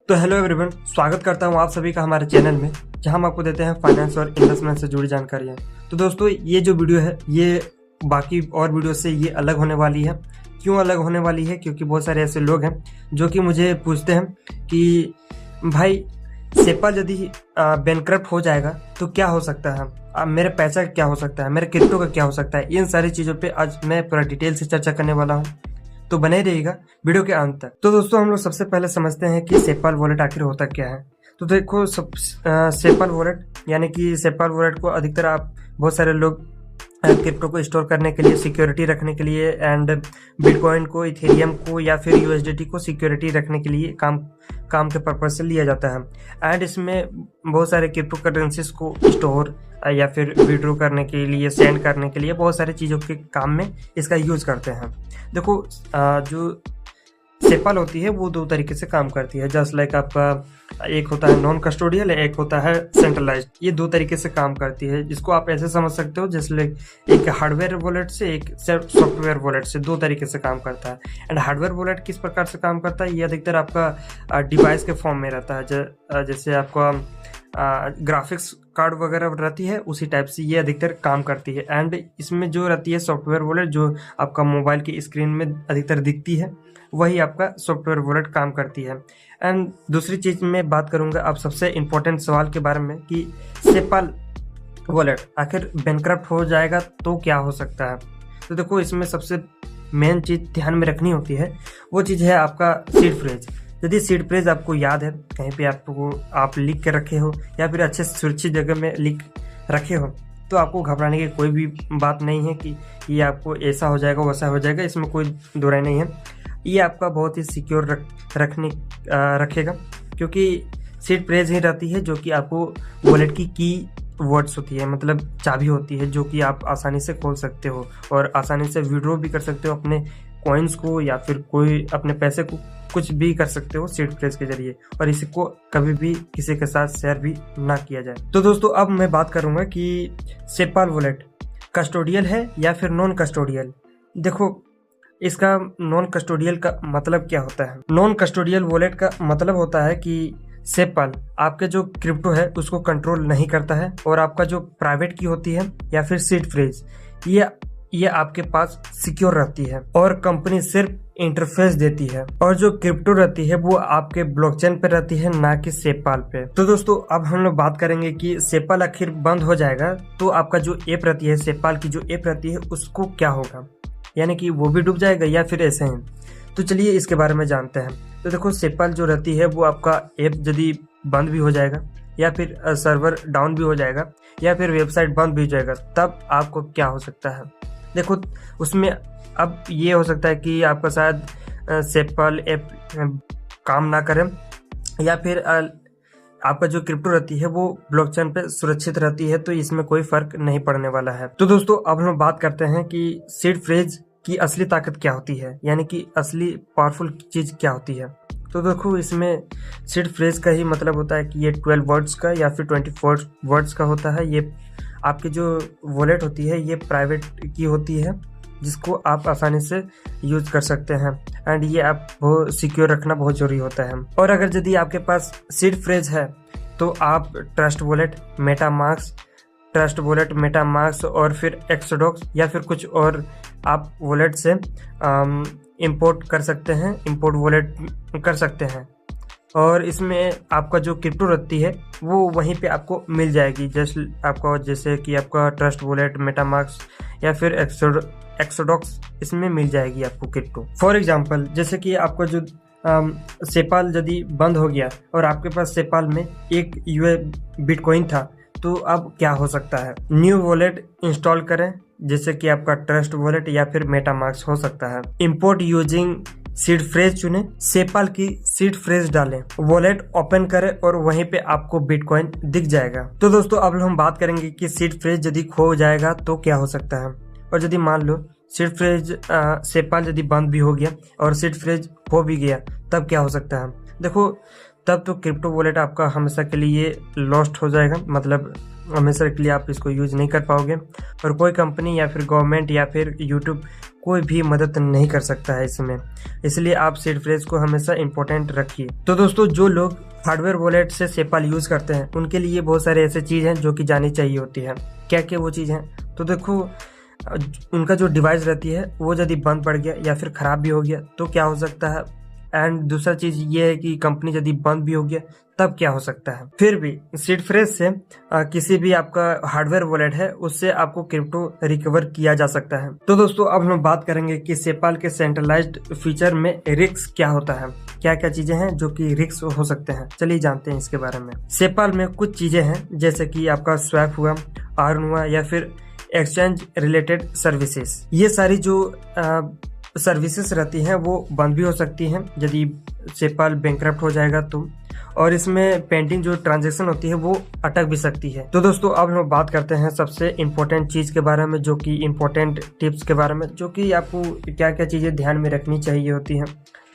तो hello everyone, स्वागत करता हूँ आप सभी का हमारे चैनल में, जहां हम आपको देते हैं फाइनेंस और इन्वेस्टमेंट से जुड़ी जानकारियाँ। तो दोस्तों, ये जो वीडियो है ये बाकी और वीडियो से ये अलग होने वाली है। क्यों अलग होने वाली है? क्योंकि बहुत सारे ऐसे लोग हैं जो कि मुझे पूछते हैं कि भाई सेपा यदि बैंकक्रप्ट हो जाएगा तो क्या हो सकता है, मेरे पैसा का क्या हो सकता है, मेरे क्रिप्टो का क्या हो सकता है। इन सारी चीज़ों पे आज मैं पूरा डिटेल से चर्चा करने वाला हूँ, तो बने रहिएगा वीडियो के अंत तक। तो दोस्तों, हम लोग सबसे पहले समझते हैं कि सेपाल वॉलेट आखिर होता क्या है। तो देखो, सेपाल वॉलेट यानी कि सेपाल वॉलेट को अधिकतर आप बहुत सारे लोग क्रिप्टो को स्टोर करने के लिए, सिक्योरिटी रखने के लिए, एंड बिटकॉइन को, इथेरियम को या फिर यूएसडीटी को सिक्योरिटी रखने के लिए काम के पर्पज से लिया जाता है। एंड इसमें बहुत सारे क्रिप्टो करेंसीज को स्टोर या फिर विड्रॉ करने के लिए, सेंड करने के लिए, बहुत सारी चीज़ों के काम में इसका यूज करते हैं। देखो, जो सेपाल होती है वो दो तरीके से काम करती है। जस्ट लाइक आपका एक होता है नॉन कस्टोडियल, एक होता है सेंट्रलाइज्ड। ये दो तरीके से काम करती है, जिसको आप ऐसे समझ सकते हो जैसे एक हार्डवेयर वॉलेट से, एक सॉफ्टवेयर वॉलेट से, दो तरीके से काम करता है। एंड हार्डवेयर वॉलेट किस प्रकार से काम करता है, ये अधिकतर आपका डिवाइस के फॉर्म में रहता है। जैसे आपका ग्राफिक्स कार्ड वगैरह रहती है, उसी टाइप से ये अधिकतर काम करती है। एंड इसमें जो रहती है सॉफ्टवेयर वॉलेट, जो आपका मोबाइल की स्क्रीन में अधिकतर दिखती है, वही आपका सॉफ्टवेयर वॉलेट काम करती है। एंड दूसरी चीज़ मैं बात करूंगा अब सबसे इम्पोर्टेंट सवाल के बारे में कि सेपाल वॉलेट आखिर बैंकक्रप्ट हो जाएगा तो क्या हो सकता है। तो देखो, इसमें सबसे मेन चीज़ ध्यान में रखनी होती है, वो चीज़ है आपका सीड फ्रेज। यदि सीड फ्रेज आपको याद है, कहीं पे आप लिख के रखे हो या फिर अच्छे सुरक्षित जगह में लिख रखे हो, तो आपको घबराने की कोई भी बात नहीं है कि ये आपको ऐसा हो जाएगा वैसा हो जाएगा। इसमें कोई दो राय नहीं है। ये आपका बहुत ही सिक्योर रखेगा, क्योंकि सीड फ्रेज ही रहती है जो कि आपको वॉलेट की वर्ड्स होती है, मतलब चाबी होती है, जो कि आप आसानी से खोल सकते हो और आसानी से विड्रॉ भी कर सकते हो अपने कॉइन्स को, या फिर कोई अपने पैसे को कुछ भी कर सकते हो सीड फ्रेज के जरिए, और इसको कभी भी किसी के साथ शेयर भी ना किया जाए। तो दोस्तों, अब मैं बात करूंगा कि सेपाल वॉलेट कस्टोडियल है या फिर नॉन कस्टोडियल। देखो, इसका नॉन कस्टोडियल का मतलब क्या होता है। नॉन कस्टोडियल वॉलेट का मतलब होता है कि सेपाल आपके जो क्रिप्टो है उसको कंट्रोल नहीं करता है, और आपका जो प्राइवेट की होती है या फिर सीड फ्रेज, ये आपके पास सिक्योर रहती है और कंपनी सिर्फ इंटरफेस देती है, और जो क्रिप्टो रहती है वो आपके ब्लॉकचेन पे रहती है, ना कि सेपाल पे। तो दोस्तों, अब हम लोग बात करेंगे कि सेपाल आखिर बंद हो जाएगा तो आपका जो ऐप रहती है, सेपाल की जो ऐप रहती है, उसको क्या होगा, यानी कि वो भी डूब जाएगा या फिर ऐसे ही। तो चलिए इसके बारे में जानते हैं। तो देखो, सेपाल जो रहती है वो आपका ऐप यदि बंद भी हो जाएगा, या फिर सर्वर डाउन भी हो जाएगा, या फिर वेबसाइट बंद भी हो जाएगा, तब आपको क्या हो सकता है। देखो, उसमें अब ये हो सकता है कि आपका शायद सेपाल ऐप काम ना करे, या फिर आपका जो क्रिप्टो रहती है वो ब्लॉकचेन पे सुरक्षित रहती है, तो इसमें कोई फर्क नहीं पड़ने वाला है। तो दोस्तों, अब हम बात करते हैं कि सीड फ्रेज की असली ताकत क्या होती है, यानी कि असली पावरफुल चीज क्या होती है। तो देखो, इसमें सीड फ्रेज का ही मतलब होता है कि ये 12 वर्ड्स का या फिर 24 वर्ड्स का होता है। ये आपकी जो वॉलेट होती है ये प्राइवेट की होती है, जिसको आप आसानी से यूज कर सकते हैं। एंड ये आप बहुत सिक्योर रखना बहुत जरूरी होता है। और अगर यदि आपके पास सीड फ्रेज है तो आप ट्रस्ट वॉलेट, मेटामास्क और फिर एक्सोडॉक्स या फिर कुछ और आप वॉलेट से इंपोर्ट कर सकते हैं, इंपोर्ट वॉलेट कर सकते हैं। और इसमें आपका जो क्रिप्टो रहती है वो वहीं पे आपको मिल जाएगी, जैसे कि आपका ट्रस्ट वॉलेट, मेटामास्क या फिर एक्सोडॉक्स, इसमें मिल जाएगी आपको क्रिप्टो। फॉर एग्जांपल, जैसे कि आपका जो सेपाल यदि बंद हो गया और आपके पास सेपाल में एक बिटकॉइन था, तो अब क्या हो सकता है। न्यू वॉलेट इंस्टॉल करें, जैसे कि आपका ट्रस्ट वॉलेट या फिर मेटामास्क हो सकता है। इंपोर्ट यूजिंग सीड फ्रेज चुने, सेपाल की सीड फ्रेज डालें, वॉलेट ओपन करें और वहीं पे आपको बिटकॉइन दिख जाएगा। तो दोस्तों, अब हम बात करेंगे कि सीड फ्रेज यदि खो जाएगा तो क्या हो सकता है। और यदि मान लो सीड फ्रेज सेपाल यदि बंद भी हो गया और सीड फ्रेज खो भी गया, तब क्या हो सकता है। देखो, तब तो क्रिप्टो वॉलेट आपका हमेशा के लिए लॉस्ट हो जाएगा, मतलब हमेशा के लिए आप इसको यूज नहीं कर पाओगे, और कोई कंपनी या फिर गवर्नमेंट या फिर यूट्यूब कोई भी मदद नहीं कर सकता है इसमें, इसलिए आप सीड फ्रेज को हमेशा इंपॉर्टेंट रखिए। तो दोस्तों जो लोग हार्डवेयर वॉलेट से सेपाल यूज करते हैं उनके लिए बहुत सारे ऐसे चीज हैं जो कि जानी चाहिए होती है। क्या क्या वो चीज हैं? तो देखो, उनका जो डिवाइस रहती है वो यदि बंद पड़ गया या फिर खराब भी हो गया तो क्या हो सकता है, एंड दूसरा चीज ये है कि कंपनी यदि बंद भी हो गया तब क्या हो सकता है। फिर भी सीड फ्रेज से किसी भी आपका हार्डवेयर वॉलेट है उससे आपको क्रिप्टो रिकवर किया जा सकता है। तो दोस्तों अब हम बात करेंगे कि सेपाल के सेंट्रलाइज्ड फीचर में रिस्क क्या होता है, क्या क्या चीजें हैं जो कि रिस्क हो सकते हैं। चलिए जानते हैं इसके बारे में। सेपाल में कुछ चीजें हैं जैसे कि आपका स्वैप हुआ, अर्न हुआ या फिर एक्सचेंज रिलेटेड सर्विसेज। ये सारी जो सर्विसेज रहती हैं वो बंद भी हो सकती हैं यदि सेपाल बैंकरप्ट हो जाएगा तो, और इसमें पेंडिंग जो ट्रांजैक्शन होती है वो अटक भी सकती है। तो दोस्तों अब हम बात करते हैं सबसे इम्पोर्टेंट चीज के बारे में, जो कि इम्पोर्टेंट टिप्स के बारे में, जो कि आपको क्या क्या चीजें ध्यान में रखनी चाहिए होती हैं।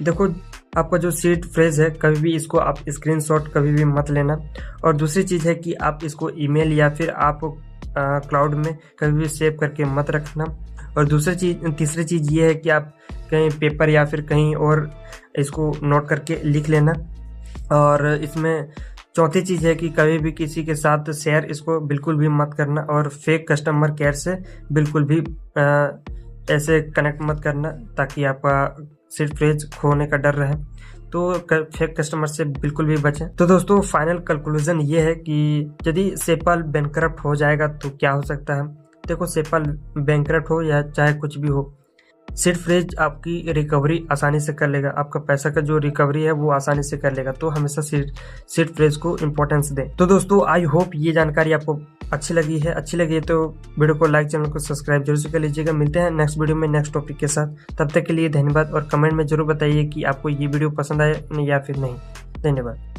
देखो, आपका जो सीड फ्रेज है कभी भी इसको आप स्क्रीनशॉट कभी भी मत लेना, और दूसरी चीज है कि आप इसको ईमेल या फिर आप क्लाउड में कभी भी सेव करके मत रखना, और तीसरी चीज ये है कि आप कहीं पेपर या फिर कहीं और इसको नोट करके लिख लेना। और इसमें चौथी चीज है कि कभी भी किसी के साथ शेयर इसको बिल्कुल भी मत करना, और फेक कस्टमर केयर से बिल्कुल भी ऐसे कनेक्ट मत करना ताकि आपका सीड फ्रेज खोने का डर रहे। तो फेक कस्टमर से बिल्कुल भी बचें। तो दोस्तों फाइनल कंक्लूजन ये है कि यदि सेपाल बैंकरप्ट हो जाएगा तो क्या हो सकता है। देखो, सेपाल बैंकरप्ट हो या चाहे कुछ भी हो, सीड फ्रेज आपकी रिकवरी आसानी से कर लेगा, आपका पैसा का जो रिकवरी है वो आसानी से कर लेगा। तो हमेशा सीड फ्रेज को इम्पोर्टेंस दें। तो दोस्तों आई होप ये जानकारी आपको अच्छी लगी है तो वीडियो को लाइक, चैनल को सब्सक्राइब जरूर से कर लीजिएगा। मिलते हैं नेक्स्ट वीडियो में नेक्स्ट टॉपिक के साथ। तब तक के लिए धन्यवाद, और कमेंट में जरूर बताइए कि आपको ये वीडियो पसंद आया या फिर नहीं। धन्यवाद।